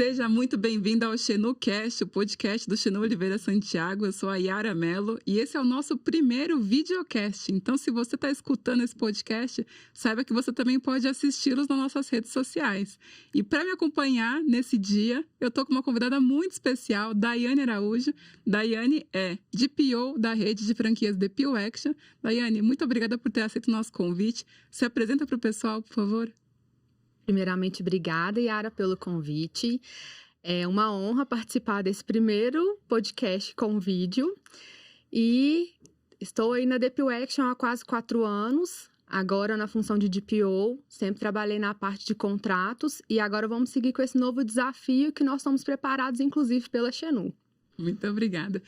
Seja muito bem-vindo ao XenuCast, o podcast do Xenu Oliveira Santiago. Eu sou a Yara Mello e esse é o nosso primeiro videocast. Então, se você está escutando esse podcast, saiba que você também pode assisti-los nas nossas redes sociais. E para me acompanhar nesse dia, eu estou com uma convidada muito especial, Daiane Araújo. Daiane é DPO da rede de franquias DPO Action. Daiane, muito obrigada por ter aceito o nosso convite. Se apresenta para o pessoal, por favor. Primeiramente, obrigada, Yara, pelo convite. É uma honra participar desse primeiro podcast com vídeo. E estou aí na DPO Action há quase 4 anos, agora na função de DPO. Sempre trabalhei na parte de contratos e agora vamos seguir com esse novo desafio que nós estamos preparados, inclusive, pela Xenu. Muito obrigada.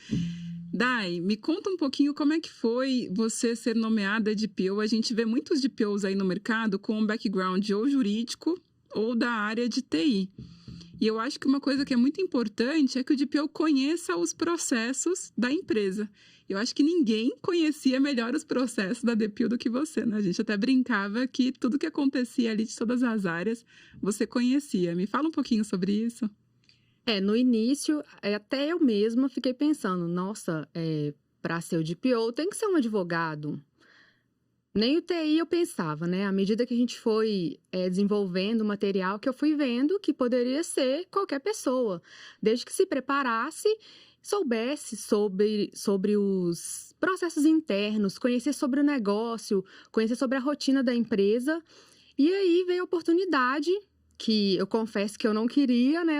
Dai, me conta um pouquinho como é que foi você ser nomeada DPO. A gente vê muitos DPOs aí no mercado com um background ou jurídico ou da área de TI. E eu acho que uma coisa que é muito importante é que o DPO conheça os processos da empresa. Eu acho que ninguém conhecia melhor os processos da DPO do que você, né? A gente até brincava que tudo que acontecia ali de todas as áreas, você conhecia. Me fala um pouquinho sobre isso. No início, até eu mesma fiquei pensando, nossa, para ser o DPO tem que ser um advogado. Nem o TI eu pensava, né? À medida que a gente foi desenvolvendo o material, que eu fui vendo que poderia ser qualquer pessoa, desde que se preparasse, soubesse sobre os processos internos, conhecer sobre o negócio, conhecer sobre a rotina da empresa. E aí veio a oportunidade que eu confesso que eu não queria, né?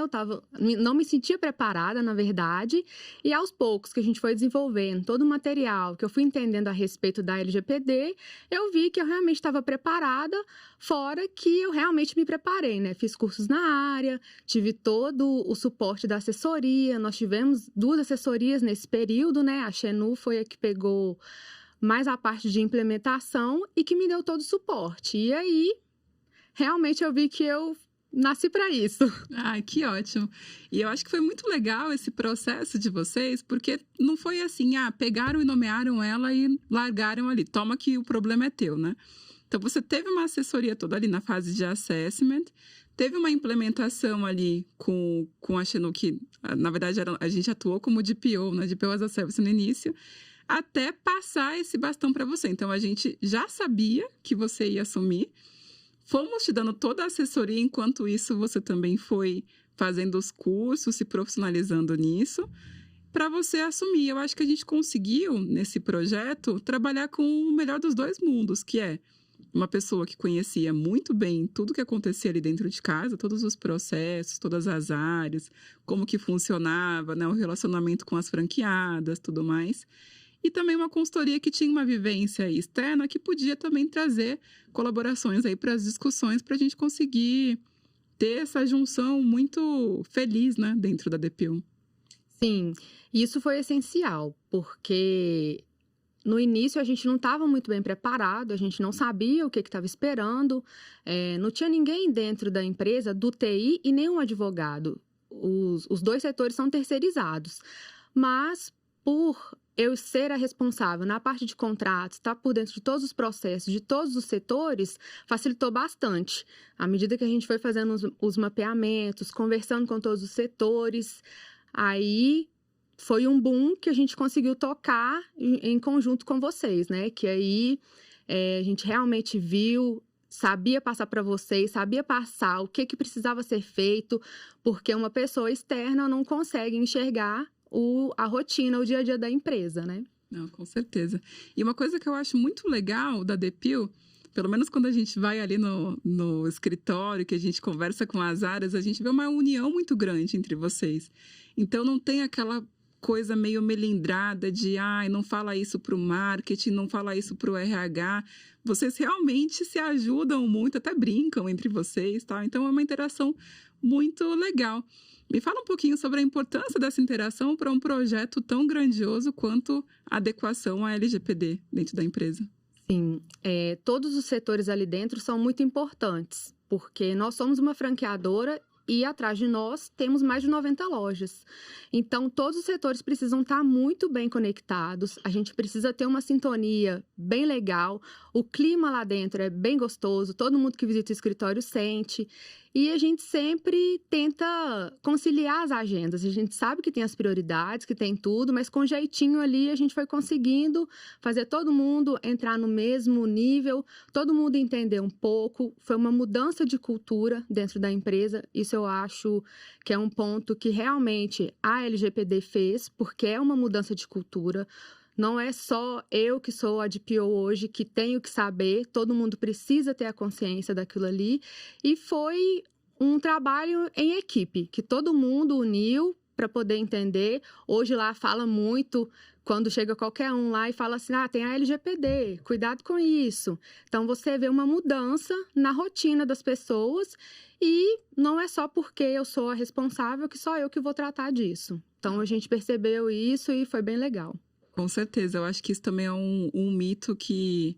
Não me sentia preparada, na verdade. E aos poucos que a gente foi desenvolvendo todo o material, que eu fui entendendo a respeito da LGPD, eu vi que eu realmente estava preparada, fora que eu realmente me preparei, né? Fiz cursos na área, tive todo o suporte da assessoria. Nós tivemos 2 assessorias nesse período, né? A Xenu foi a que pegou mais a parte de implementação e que me deu todo o suporte. E aí, realmente eu vi que eu nasci para isso. Ai, que ótimo. E eu acho que foi muito legal esse processo de vocês, porque não foi assim, pegaram e nomearam ela e largaram ali. Toma que o problema é teu, né? Então, você teve uma assessoria toda ali na fase de assessment, teve uma implementação ali com a Xenu, que, na verdade, a gente atuou como DPO, né? DPO as a Service no início, até passar esse bastão para você. Então, a gente já sabia que você ia assumir. Fomos te dando toda a assessoria, enquanto isso você também foi fazendo os cursos, se profissionalizando nisso, para você assumir. Eu acho que a gente conseguiu, nesse projeto, trabalhar com o melhor dos 2 mundos, que é uma pessoa que conhecia muito bem tudo que acontecia ali dentro de casa, todos os processos, todas as áreas, como que funcionava, né, o relacionamento com as franqueadas, tudo mais. E também uma consultoria que tinha uma vivência externa que podia também trazer colaborações aí para as discussões para a gente conseguir ter essa junção muito feliz, né, dentro da DPO. Sim, isso foi essencial, porque no início a gente não estava muito bem preparado, a gente não sabia o que estava esperando, não tinha ninguém dentro da empresa, do TI e nenhum advogado. Os 2 setores são terceirizados, mas por eu ser a responsável na parte de contratos, estar por dentro de todos os processos, de todos os setores, facilitou bastante. À medida que a gente foi fazendo os mapeamentos, conversando com todos os setores, aí foi um boom que a gente conseguiu tocar em conjunto com vocês, né? Que aí a gente realmente viu, sabia passar para vocês, sabia passar o que precisava ser feito, porque uma pessoa externa não consegue enxergar a rotina, o dia a dia da empresa, né? Não, com certeza. E uma coisa que eu acho muito legal da DPO, pelo menos quando a gente vai ali no escritório, que a gente conversa com as áreas, a gente vê uma união muito grande entre vocês. Então, não tem aquela coisa meio melindrada de, não fala isso para o marketing, não fala isso para o RH. Vocês realmente se ajudam muito, até brincam entre vocês, tá? Então, é uma interação muito legal. Me fala um pouquinho sobre a importância dessa interação para um projeto tão grandioso quanto a adequação à LGPD dentro da empresa. Sim, todos os setores ali dentro são muito importantes, porque nós somos uma franqueadora e atrás de nós temos mais de 90 lojas. Então, todos os setores precisam estar muito bem conectados, a gente precisa ter uma sintonia bem legal, o clima lá dentro é bem gostoso, todo mundo que visita o escritório sente. e a gente sempre tenta conciliar as agendas. A gente sabe que tem as prioridades, que tem tudo, mas com jeitinho ali a gente foi conseguindo fazer todo mundo entrar no mesmo nível, todo mundo entender um pouco. Foi uma mudança de cultura dentro da empresa. Isso eu acho que é um ponto que realmente a LGPD fez, porque é uma mudança de cultura. Não é só eu que sou a DPO hoje que tenho que saber, todo mundo precisa ter a consciência daquilo ali. E foi um trabalho em equipe, que todo mundo uniu para poder entender. Hoje lá fala muito, quando chega qualquer um lá e fala assim, tem a LGPD, cuidado com isso. Então, você vê uma mudança na rotina das pessoas e não é só porque eu sou a responsável que só eu que vou tratar disso. Então, a gente percebeu isso e foi bem legal. Com certeza, eu acho que isso também é um mito que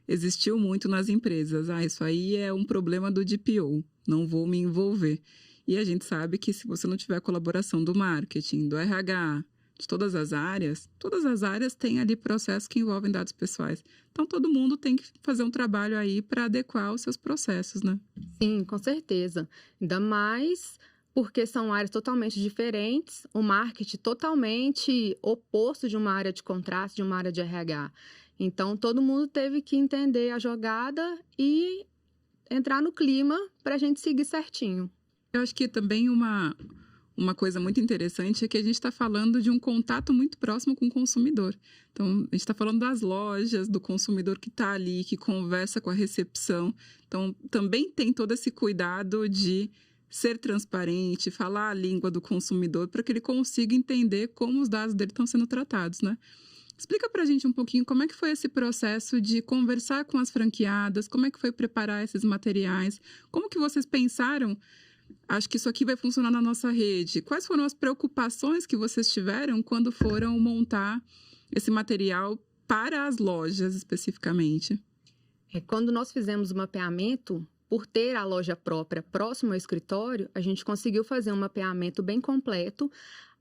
existiu muito nas empresas. Isso aí é um problema do DPO, não vou me envolver. E a gente sabe que se você não tiver colaboração do marketing, do RH, de todas as áreas têm ali processos que envolvem dados pessoais. Então, todo mundo tem que fazer um trabalho aí para adequar os seus processos, né? Sim, com certeza. Ainda mais porque são áreas totalmente diferentes, o marketing totalmente oposto de uma área de contrato, de uma área de RH. Então, todo mundo teve que entender a jogada e entrar no clima para a gente seguir certinho. Eu acho que também uma coisa muito interessante é que a gente está falando de um contato muito próximo com o consumidor. Então, a gente está falando das lojas, do consumidor que está ali, que conversa com a recepção. Então, também tem todo esse cuidado de ser transparente, falar a língua do consumidor para que ele consiga entender como os dados dele estão sendo tratados, né? Explica para a gente um pouquinho como é que foi esse processo de conversar com as franqueadas, como é que foi preparar esses materiais, como que vocês pensaram, acho que isso aqui vai funcionar na nossa rede. Quais foram as preocupações que vocês tiveram quando foram montar esse material para as lojas especificamente? Quando nós fizemos o mapeamento, por ter a loja própria próximo ao escritório, a gente conseguiu fazer um mapeamento bem completo.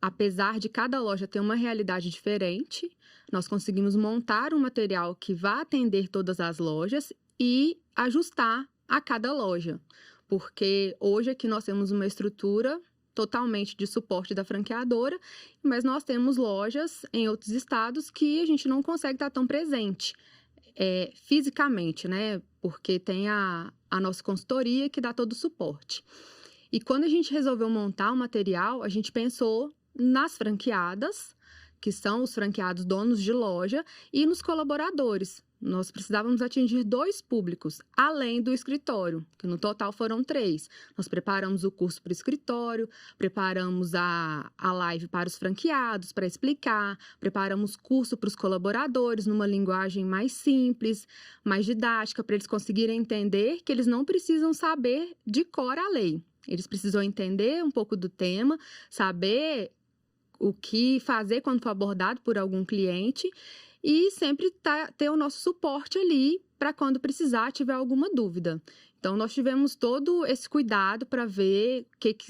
Apesar de cada loja ter uma realidade diferente, nós conseguimos montar um material que vá atender todas as lojas e ajustar a cada loja. Porque hoje aqui nós temos uma estrutura totalmente de suporte da franqueadora, mas nós temos lojas em outros estados que a gente não consegue estar tão presente. Fisicamente, né? Porque tem a nossa consultoria que dá todo o suporte. E quando a gente resolveu montar o material, a gente pensou nas franqueadas, que são os franqueados donos de loja, e nos colaboradores. Nós precisávamos atingir 2 públicos, além do escritório, que no total foram 3. Nós preparamos o curso para o escritório, preparamos a live para os franqueados, para explicar, preparamos curso para os colaboradores, numa linguagem mais simples, mais didática, para eles conseguirem entender que eles não precisam saber de cor a lei. Eles precisam entender um pouco do tema, saber o que fazer quando for abordado por algum cliente e sempre ter o nosso suporte ali para quando precisar, tiver alguma dúvida. Então, nós tivemos todo esse cuidado para ver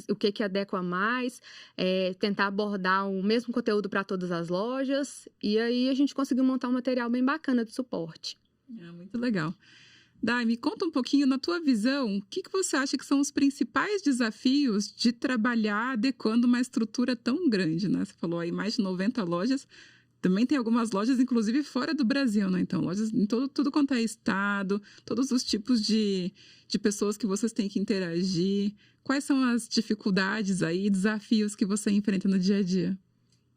o que adequa mais, tentar abordar o mesmo conteúdo para todas as lojas, e aí a gente conseguiu montar um material bem bacana de suporte. Muito legal. Dai, me conta um pouquinho, na tua visão, o que você acha que são os principais desafios de trabalhar adequando uma estrutura tão grande, né? Você falou aí mais de 90 lojas, também tem algumas lojas, inclusive fora do Brasil, né? Então, lojas em tudo quanto é estado, todos os tipos de pessoas que vocês têm que interagir. Quais são as dificuldades aí, desafios que você enfrenta no dia a dia?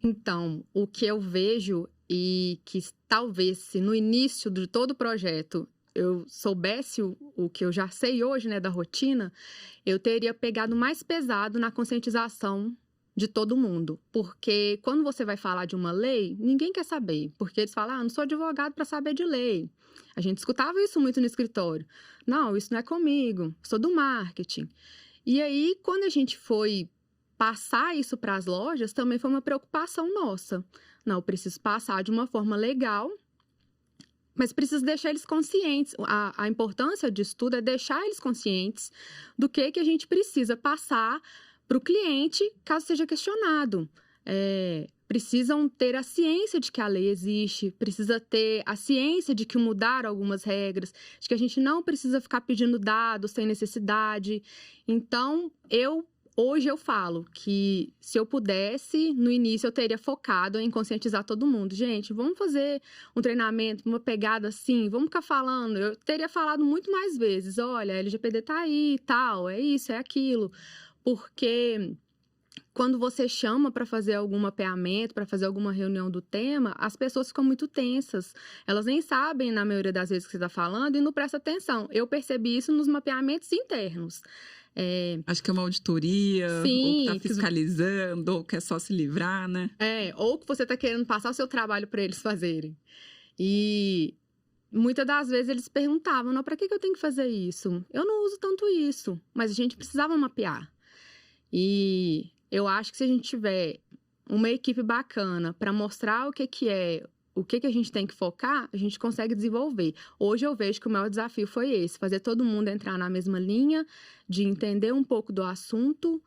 Então, o que eu vejo e que talvez se no início de todo o projeto eu soubesse o que eu já sei hoje, né, da rotina, eu teria pegado mais pesado na conscientização de todo mundo. Porque quando você vai falar de uma lei, ninguém quer saber. Porque eles falam, não sou advogado para saber de lei. A gente escutava isso muito no escritório. Não, isso não é comigo, sou do marketing. E aí, quando a gente foi passar isso para as lojas, também foi uma preocupação nossa. Não, eu preciso passar de uma forma legal, mas preciso deixar eles conscientes. A importância disso tudo é deixar eles conscientes do que a gente precisa passar para o cliente, caso seja questionado. precisam ter a ciência de que a lei existe, precisa ter a ciência de que mudaram algumas regras, de que a gente não precisa ficar pedindo dados sem necessidade. Então, hoje eu falo que se eu pudesse, no início eu teria focado em conscientizar todo mundo. Gente, vamos fazer um treinamento, uma pegada assim, vamos ficar falando. Eu teria falado muito mais vezes, olha, a LGPD tá aí e tal, é isso, é aquilo. Porque quando você chama para fazer algum mapeamento, para fazer alguma reunião do tema, as pessoas ficam muito tensas. Elas nem sabem, na maioria das vezes, que você está falando e não prestam atenção. Eu percebi isso nos mapeamentos internos. Acho que é uma auditoria, Sim, ou que está fiscalizando, ou quer só se livrar, né? Ou que você está querendo passar o seu trabalho para eles fazerem. E muitas das vezes eles perguntavam, não, para que eu tenho que fazer isso? Eu não uso tanto isso, mas a gente precisava mapear. E eu acho que se a gente tiver uma equipe bacana para mostrar o que a gente tem que focar, a gente consegue desenvolver. Hoje eu vejo que o maior desafio foi esse, fazer todo mundo entrar na mesma linha, de entender um pouco do assunto,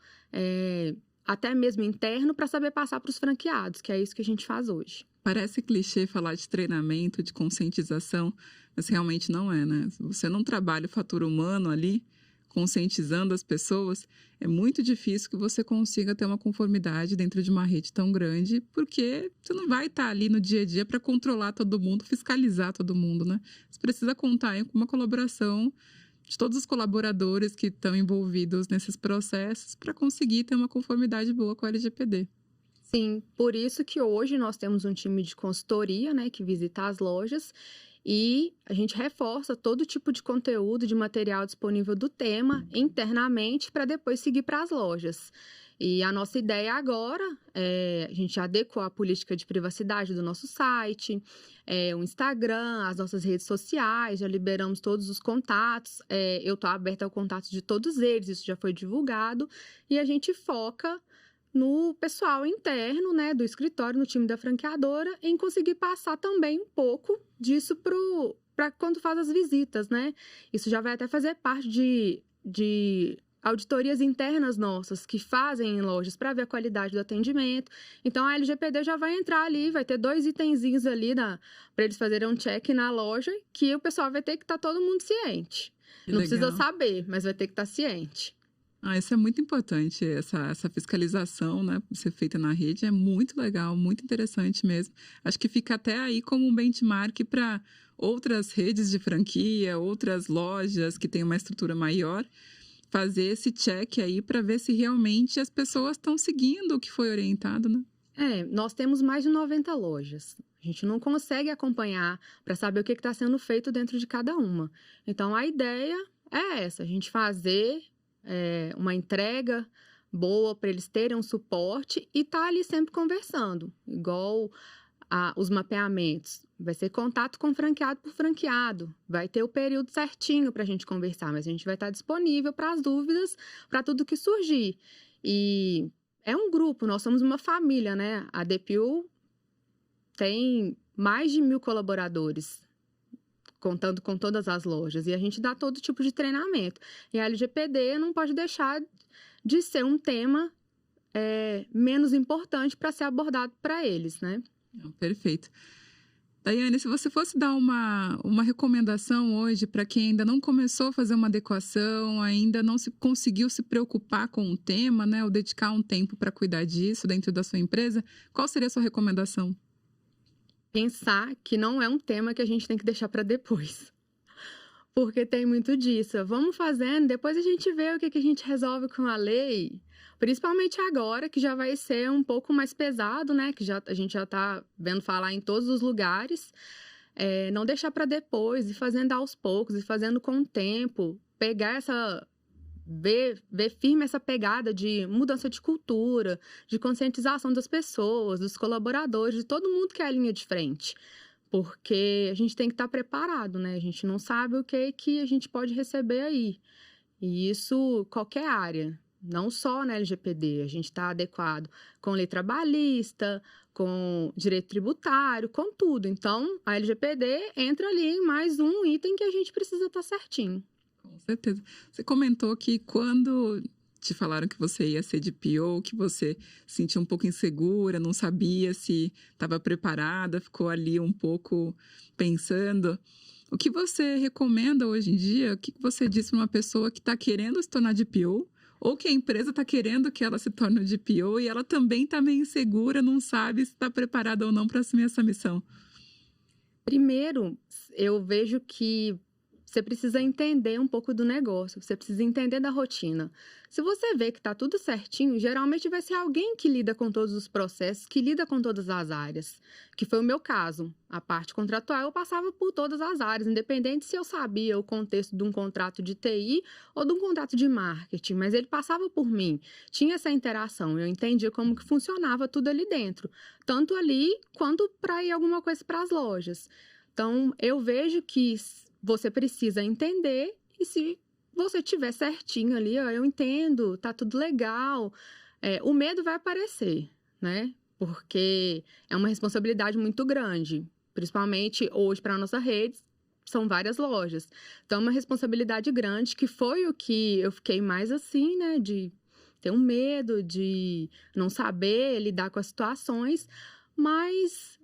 até mesmo interno, para saber passar para os franqueados, que é isso que a gente faz hoje. Parece clichê falar de treinamento, de conscientização, mas realmente não é, né? Se você não trabalha o fator humano ali, conscientizando as pessoas, é muito difícil que você consiga ter uma conformidade dentro de uma rede tão grande, porque você não vai estar ali no dia a dia para controlar todo mundo, fiscalizar todo mundo, né? Você precisa contar com uma colaboração de todos os colaboradores que estão envolvidos nesses processos para conseguir ter uma conformidade boa com a LGPD. Sim, por isso que hoje nós temos um time de consultoria, né, que visita as lojas e a gente reforça todo tipo de conteúdo, de material disponível do tema internamente para depois seguir para as lojas. E a nossa ideia agora a gente adequou a política de privacidade do nosso site, o Instagram, as nossas redes sociais, já liberamos todos os contatos, eu estou aberta ao contato de todos eles, isso já foi divulgado, e a gente foca no pessoal interno, né, do escritório, no time da franqueadora, em conseguir passar também um pouco disso para quando faz as visitas, né? Isso já vai até fazer parte de auditorias internas nossas que fazem em lojas para ver a qualidade do atendimento. Então, a LGPD já vai entrar ali, vai ter 2 itenzinhos ali para eles fazerem um check na loja, que o pessoal vai ter que estar todo mundo ciente. Não precisa saber, mas vai ter que estar ciente. Isso é muito importante, essa fiscalização, né, ser feita na rede, é muito legal, muito interessante mesmo. Acho que fica até aí como um benchmark para outras redes de franquia, outras lojas que têm uma estrutura maior, fazer esse check aí para ver se realmente as pessoas estão seguindo o que foi orientado, né? Nós temos mais de 90 lojas. A gente não consegue acompanhar para saber o que está sendo feito dentro de cada uma. Então, a ideia é essa, a gente fazer uma entrega boa para eles terem um suporte e tá ali sempre conversando, igual os mapeamentos. Vai ser contato com franqueado por franqueado, vai ter o período certinho para a gente conversar, mas a gente vai estar disponível para as dúvidas, para tudo que surgir. E é um grupo, nós somos uma família, né? A DPU tem mais de 1.000 colaboradores, contando com todas as lojas, e a gente dá todo tipo de treinamento. E a LGPD não pode deixar de ser um tema menos importante para ser abordado para eles, né? Perfeito. Daiane, se você fosse dar uma recomendação hoje para quem ainda não começou a fazer uma adequação, ainda não conseguiu se preocupar com o tema, né, ou dedicar um tempo para cuidar disso dentro da sua empresa, qual seria a sua recomendação? Pensar que não é um tema que a gente tem que deixar para depois. Porque tem muito disso. Vamos fazendo, depois a gente vê o que a gente resolve com a lei. Principalmente agora, que já vai ser um pouco mais pesado, né? Que a gente já está vendo falar em todos os lugares. Não deixar para depois, e fazendo aos poucos, e fazendo com o tempo. Pegar ver firme essa pegada de mudança de cultura, de conscientização das pessoas, dos colaboradores, de todo mundo que é a linha de frente. Porque a gente tem que estar preparado, né? A gente não sabe o que a gente pode receber aí. E isso, qualquer área, não só na LGPD, a gente está adequado com lei trabalhista, com direito tributário, com tudo. Então, a LGPD entra ali em mais um item que a gente precisa estar certinho. Com certeza. Você comentou que quando te falaram que você ia ser DPO, que você se sentiu um pouco insegura, não sabia se estava preparada, ficou ali um pouco pensando. O que você recomenda hoje em dia? O que você diz para uma pessoa que está querendo se tornar DPO ou que a empresa está querendo que ela se torne o DPO e ela também está meio insegura, não sabe se está preparada ou não para assumir essa missão? Primeiro, eu vejo que você precisa entender um pouco do negócio, você precisa entender da rotina. Se você vê que está tudo certinho, geralmente vai ser alguém que lida com todos os processos, que lida com todas as áreas, que foi o meu caso. A parte contratual eu passava por todas as áreas, independente se eu sabia o contexto de um contrato de TI ou de um contrato de marketing, mas ele passava por mim. Tinha essa interação, eu entendia como que funcionava tudo ali dentro, tanto ali quanto para ir alguma coisa para as lojas. Então, eu vejo que você precisa entender e se você tiver certinho ali, ó, eu entendo, tá tudo legal, o medo vai aparecer, né? Porque é uma responsabilidade muito grande, principalmente hoje para a nossa rede, são várias lojas. Então, é uma responsabilidade grande, que foi o que eu fiquei mais assim, né? De ter um medo, de não saber lidar com as situações, mas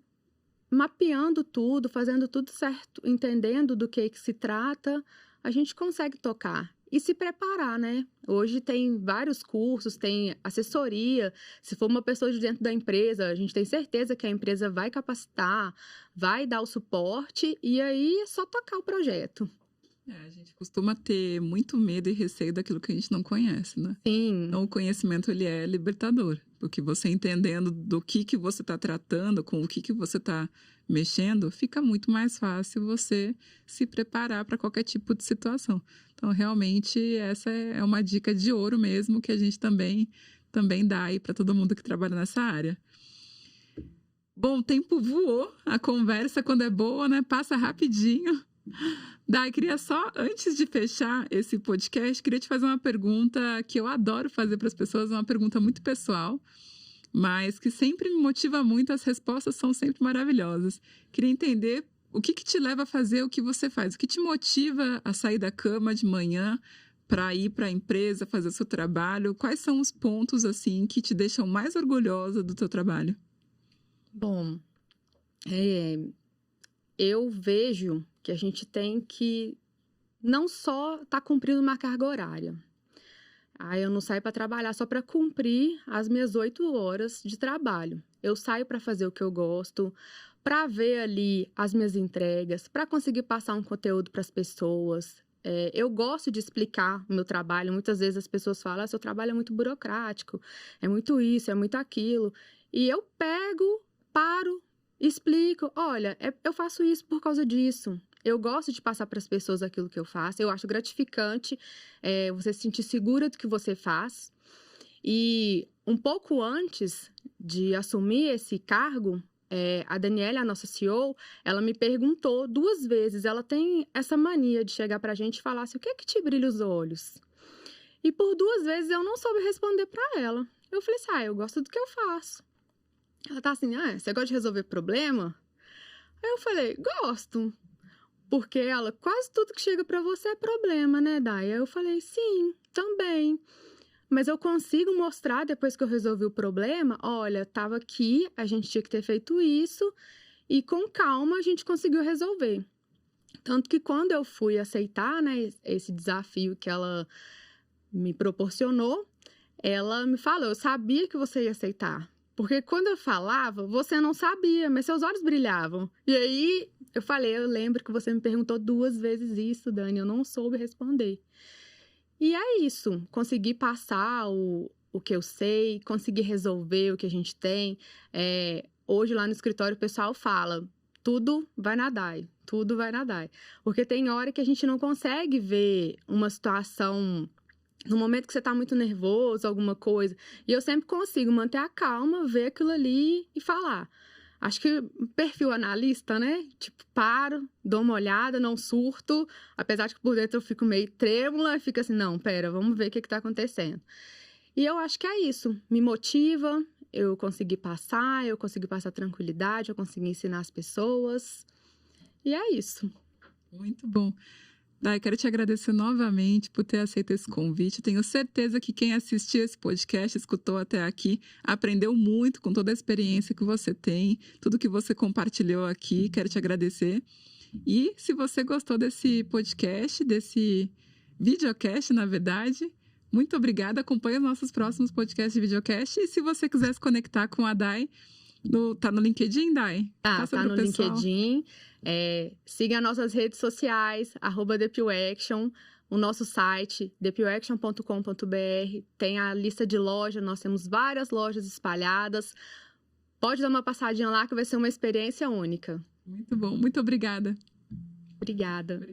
mapeando tudo, fazendo tudo certo, entendendo do que se trata, a gente consegue tocar. E se preparar, né? Hoje tem vários cursos, tem assessoria. Se for uma pessoa de dentro da empresa, a gente tem certeza que a empresa vai capacitar, vai dar o suporte e aí é só tocar o projeto. A gente costuma ter muito medo e receio daquilo que a gente não conhece, né? Sim. Então, o conhecimento, ele é libertador. Porque você entendendo do que você está tratando, com o que você está mexendo, fica muito mais fácil você se preparar para qualquer tipo de situação. Então, realmente, essa é uma dica de ouro mesmo, que a gente também dá aí para todo mundo que trabalha nessa área. Bom, o tempo voou, a conversa, quando é boa, né, passa rapidinho. Dai, queria só, antes de fechar esse podcast, queria te fazer uma pergunta que eu adoro fazer para as pessoas, uma pergunta muito pessoal, mas que sempre me motiva muito, as respostas são sempre maravilhosas. Queria entender o que te leva a fazer o que você faz, o que te motiva a sair da cama de manhã para ir para a empresa, fazer o seu trabalho, quais são os pontos, assim, que te deixam mais orgulhosa do teu trabalho? Bom, eu vejo que a gente tem que não só estar cumprindo uma carga horária. Eu não saio para trabalhar só para cumprir as minhas 8 horas de trabalho. Eu saio para fazer o que eu gosto, para ver ali as minhas entregas, para conseguir passar um conteúdo para as pessoas. Eu gosto de explicar o meu trabalho. Muitas vezes as pessoas falam, seu trabalho é muito burocrático, é muito isso, é muito aquilo. E eu pego, paro, explico, olha, eu faço isso por causa disso. Eu gosto de passar para as pessoas aquilo que eu faço. Eu acho gratificante você se sentir segura do que você faz. E um pouco antes de assumir esse cargo, a Daniela, a nossa CEO, ela me perguntou 2 vezes. Ela tem essa mania de chegar para a gente e falar assim, o que é que te brilha os olhos? E por 2 vezes eu não soube responder para ela. Eu falei assim, eu gosto do que eu faço. Ela tá assim, você gosta de resolver problema? Aí eu falei, gosto. Porque ela, quase tudo que chega para você é problema, né, Dai? Aí eu falei, sim, também. Mas eu consigo mostrar, depois que eu resolvi o problema, olha, tava aqui, a gente tinha que ter feito isso, e com calma a gente conseguiu resolver. Tanto que quando eu fui aceitar, né, esse desafio que ela me proporcionou, ela me falou, eu sabia que você ia aceitar. Porque quando eu falava, você não sabia, mas seus olhos brilhavam. E aí, eu falei, eu lembro que você me perguntou 2 vezes isso, Dani, eu não soube responder. E é isso, consegui passar o que eu sei, consegui resolver o que a gente tem. Hoje, lá no escritório, o pessoal fala, tudo vai na DAI, tudo vai na DAI. Porque tem hora que a gente não consegue ver uma situação no momento que você tá muito nervoso, alguma coisa. E eu sempre consigo manter a calma, ver aquilo ali e falar. Acho que perfil analista, né? Tipo, paro, dou uma olhada, não surto. Apesar de que por dentro eu fico meio trêmula, e fico assim, não, pera, vamos ver o que tá acontecendo. E eu acho que é isso. Me motiva, eu consegui passar tranquilidade, eu consegui ensinar as pessoas. E é isso. Muito bom. Dai, quero te agradecer novamente por ter aceito esse convite. Tenho certeza que quem assistiu esse podcast, escutou até aqui, aprendeu muito com toda a experiência que você tem, tudo que você compartilhou aqui. Quero te agradecer. E se você gostou desse podcast, desse videocast, na verdade, muito obrigada. Acompanhe os nossos próximos podcasts de videocast. E se você quiser se conectar com a Dai, tá no LinkedIn, Dai? Tá no LinkedIn. Siga nossas redes sociais, @DeepWaction, o nosso site, deepwaction.com.br. Tem a lista de lojas, nós temos várias lojas espalhadas. Pode dar uma passadinha lá que vai ser uma experiência única. Muito bom, muito obrigada. Obrigada.